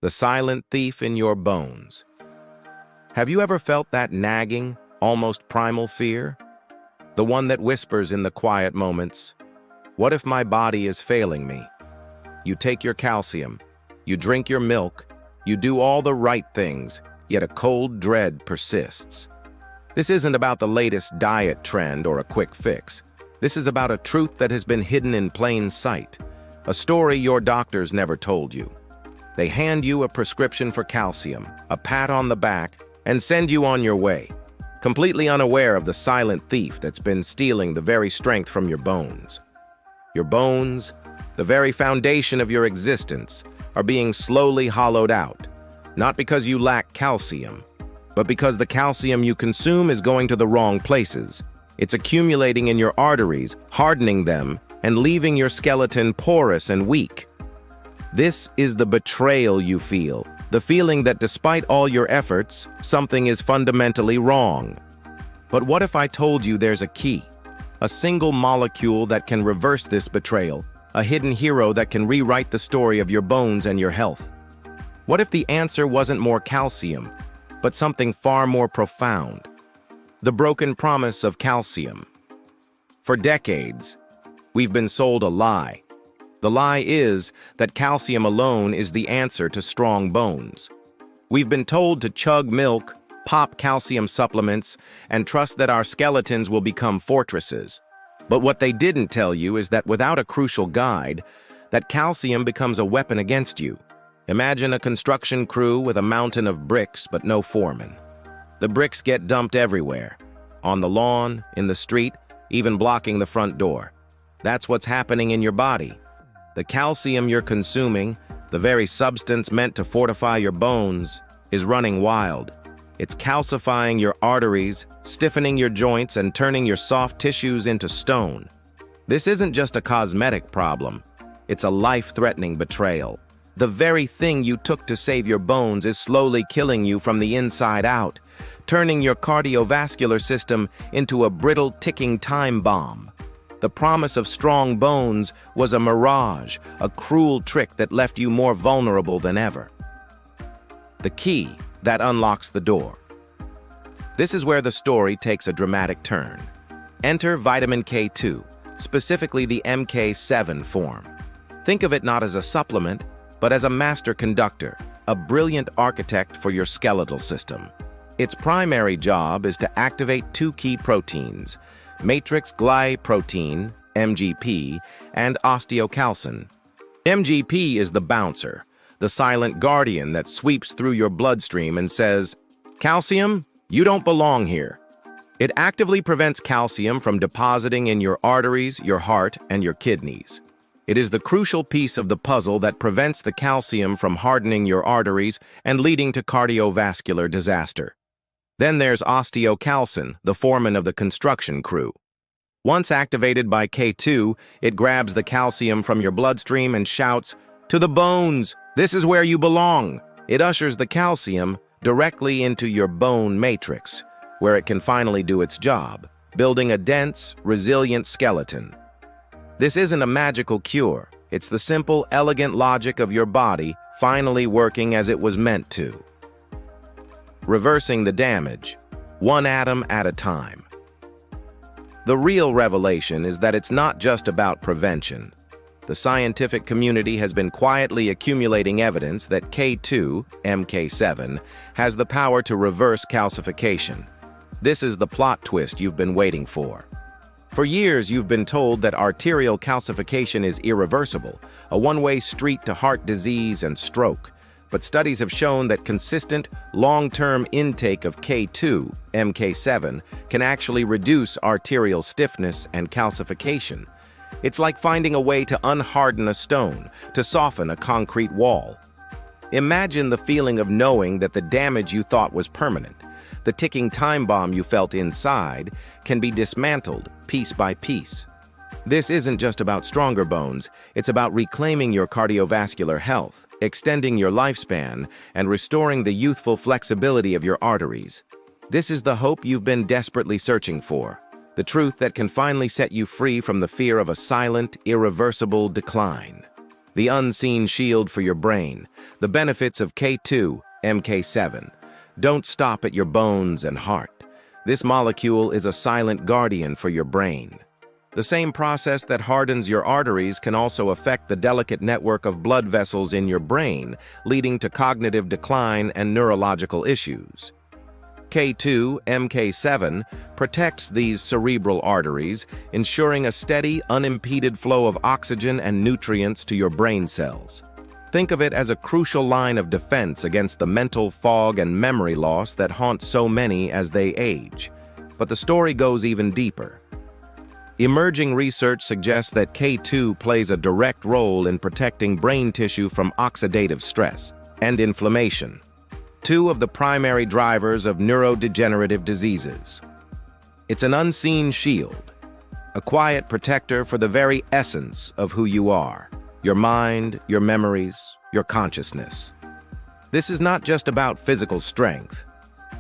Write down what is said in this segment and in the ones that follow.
the silent thief in your bones. Have you ever felt that nagging, almost primal fear? The one that whispers in the quiet moments, "What if my body is failing me?" You take your calcium, you drink your milk, you do all the right things, yet a cold dread persists. This isn't about the latest diet trend or a quick fix. This is about a truth that has been hidden in plain sight, a story your doctors never told you. They hand you a prescription for calcium, a pat on the back, and send you on your way, completely unaware of the silent thief that's been stealing the very strength from your bones. Your bones, the very foundation of your existence, are being slowly hollowed out, not because you lack calcium, but because the calcium you consume is going to the wrong places. It's accumulating in your arteries, hardening them, and leaving your skeleton porous and weak. This is the betrayal you feel, the feeling that despite all your efforts, something is fundamentally wrong. But what if I told you there's a key, a single molecule that can reverse this betrayal, a hidden hero that can rewrite the story of your bones and your health? What if the answer wasn't more calcium, but something far more profound? The broken promise of calcium. For decades, we've been sold a lie. The lie is that calcium alone is the answer to strong bones. We've been told to chug milk, pop calcium supplements, and trust that our skeletons will become fortresses. But what they didn't tell you is that without a crucial guide, that calcium becomes a weapon against you. Imagine a construction crew with a mountain of bricks but no foreman. The bricks get dumped everywhere, on the lawn, in the street, even blocking the front door. That's what's happening in your body. The calcium you're consuming, the very substance meant to fortify your bones, is running wild. It's calcifying your arteries, stiffening your joints, and turning your soft tissues into stone. This isn't just a cosmetic problem. It's a life-threatening betrayal. The very thing you took to save your bones is slowly killing you from the inside out, turning your cardiovascular system into a brittle, ticking time bomb. The promise of strong bones was a mirage, a cruel trick that left you more vulnerable than ever. The key that unlocks the door. This is where the story takes a dramatic turn. Enter vitamin K2, specifically the MK7 form. Think of it not as a supplement, but as a master conductor, a brilliant architect for your skeletal system. Its primary job is to activate two key proteins, matrix glyprotein, MGP, and osteocalcin. MGP is the bouncer, the silent guardian that sweeps through your bloodstream and says, "Calcium, you don't belong here." It actively prevents calcium from depositing in your arteries, your heart, and your kidneys. It is the crucial piece of the puzzle that prevents the calcium from hardening your arteries and leading to cardiovascular disaster. Then there's osteocalcin, the foreman of the construction crew. Once activated by K2, it grabs the calcium from your bloodstream and shouts, "To the bones! This is where you belong!" It ushers the calcium directly into your bone matrix, where it can finally do its job, building a dense, resilient skeleton. This isn't a magical cure. It's the simple, elegant logic of your body finally working as it was meant to. Reversing the damage, one atom at a time. The real revelation is that it's not just about prevention. The scientific community has been quietly accumulating evidence that K2, MK7, has the power to reverse calcification. This is the plot twist you've been waiting for. For years, you've been told that arterial calcification is irreversible, a one-way street to heart disease and stroke. But studies have shown that consistent, long-term intake of K2, MK7, can actually reduce arterial stiffness and calcification. It's like finding a way to unharden a stone, to soften a concrete wall. Imagine the feeling of knowing that the damage you thought was permanent, the ticking time bomb you felt inside, can be dismantled piece by piece. This isn't just about stronger bones, it's about reclaiming your cardiovascular health, extending your lifespan, and restoring the youthful flexibility of your arteries. This is the hope you've been desperately searching for, the truth that can finally set you free from the fear of a silent, irreversible decline. the unseen shield for your brain. The benefits of K2, MK7. Don't stop at your bones and heart. This molecule is a silent guardian for your brain. The same process that hardens your arteries can also affect the delicate network of blood vessels in your brain, leading to cognitive decline and neurological issues. K2, MK7 protects these cerebral arteries, ensuring a steady, unimpeded flow of oxygen and nutrients to your brain cells. Think of it as a crucial line of defense against the mental fog and memory loss that haunts so many as they age. But the story goes even deeper. Emerging research suggests that K2 plays a direct role in protecting brain tissue from oxidative stress and inflammation, two of the primary drivers of neurodegenerative diseases. It's an unseen shield, a quiet protector for the very essence of who you are, your mind, your memories, your consciousness. This is not just about physical strength.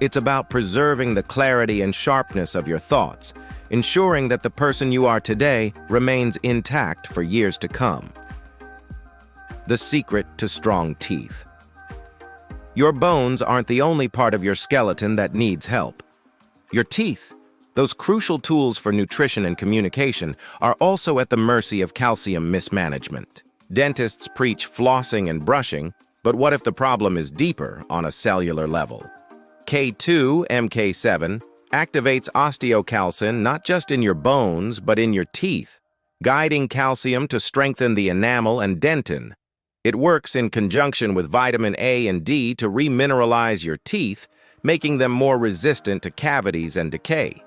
It's about preserving the clarity and sharpness of your thoughts, ensuring that the person you are today remains intact for years to come. The secret to strong teeth. Your bones aren't the only part of your skeleton that needs help. Your teeth, those crucial tools for nutrition and communication, are also at the mercy of calcium mismanagement. Dentists preach flossing and brushing, but what if the problem is deeper on a cellular level? K2, MK7, activates osteocalcin not just in your bones, but in your teeth, guiding calcium to strengthen the enamel and dentin. It works in conjunction with vitamin A and D to remineralize your teeth, making them more resistant to cavities and decay.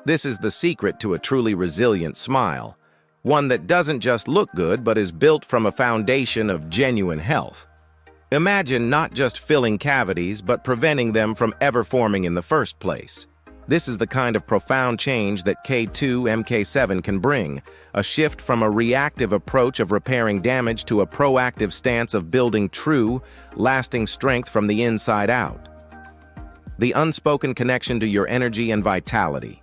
This is the secret to a truly resilient smile, one that doesn't just look good but is built from a foundation of genuine health. Imagine not just filling cavities but preventing them from ever forming in the first place. This is the kind of profound change that K2 MK7 can bring, a shift from a reactive approach of repairing damage to a proactive stance of building true, lasting strength from the inside out. The unspoken connection to your energy and vitality.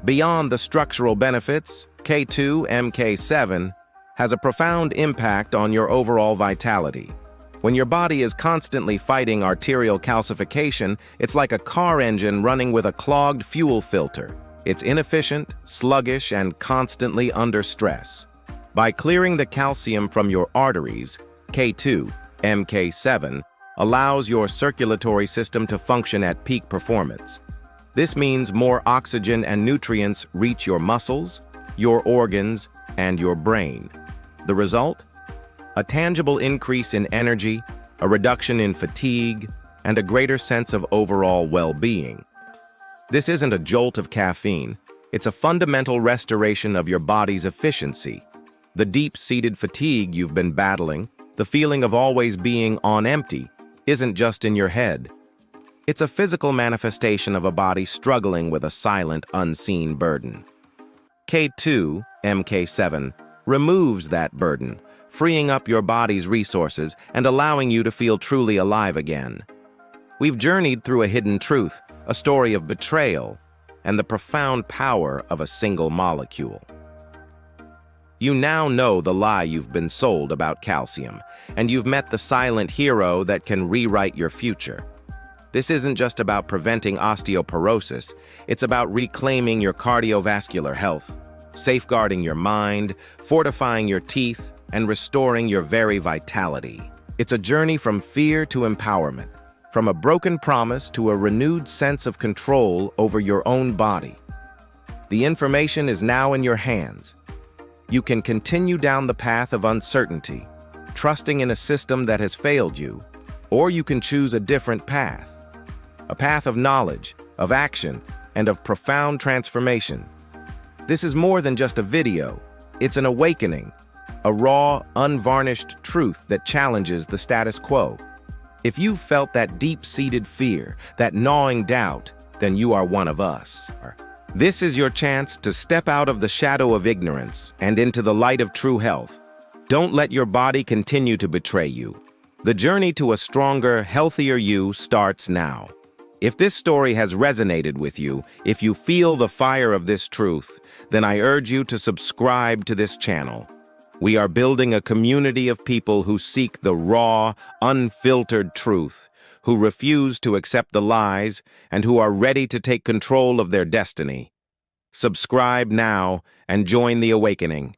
Beyond the structural benefits, K2 MK7 has a profound impact on your overall vitality. When your body is constantly fighting arterial calcification, it's like a car engine running with a clogged fuel filter. It's inefficient, sluggish, and constantly under stress. By clearing the calcium from your arteries, K2, MK7 allows your circulatory system to function at peak performance. This means more oxygen and nutrients reach your muscles, your organs, and your brain. The result? A tangible increase in energy, a reduction in fatigue, and a greater sense of overall well-being. This isn't a jolt of caffeine. It's a fundamental restoration of your body's efficiency. The deep-seated fatigue you've been battling, the feeling of always being on empty, isn't just in your head. It's a physical manifestation of a body struggling with a silent, unseen burden. K2, MK7, removes that burden, freeing up your body's resources and allowing you to feel truly alive again. We've journeyed through a hidden truth, a story of betrayal, and the profound power of a single molecule. You now know the lie you've been sold about calcium, and you've met the silent hero that can rewrite your future. This isn't just about preventing osteoporosis, it's about reclaiming your cardiovascular health, safeguarding your mind, fortifying your teeth, and restoring your very vitality. It's a journey from fear to empowerment, from a broken promise to a renewed sense of control over your own body. The information is now in your hands. You can continue down the path of uncertainty, trusting in a system that has failed you, or you can choose a different path. A path of knowledge, of action, and of profound transformation. This is more than just a video. It's an awakening, a raw, unvarnished truth that challenges the status quo. If you've felt that deep-seated fear, that gnawing doubt, then you are one of us. This is your chance to step out of the shadow of ignorance and into the light of true health. Don't let your body continue to betray you. The journey to a stronger, healthier you starts now. If this story has resonated with you, if you feel the fire of this truth, then I urge you to subscribe to this channel. We are building a community of people who seek the raw, unfiltered truth, who refuse to accept the lies, and who are ready to take control of their destiny. Subscribe now and join the awakening.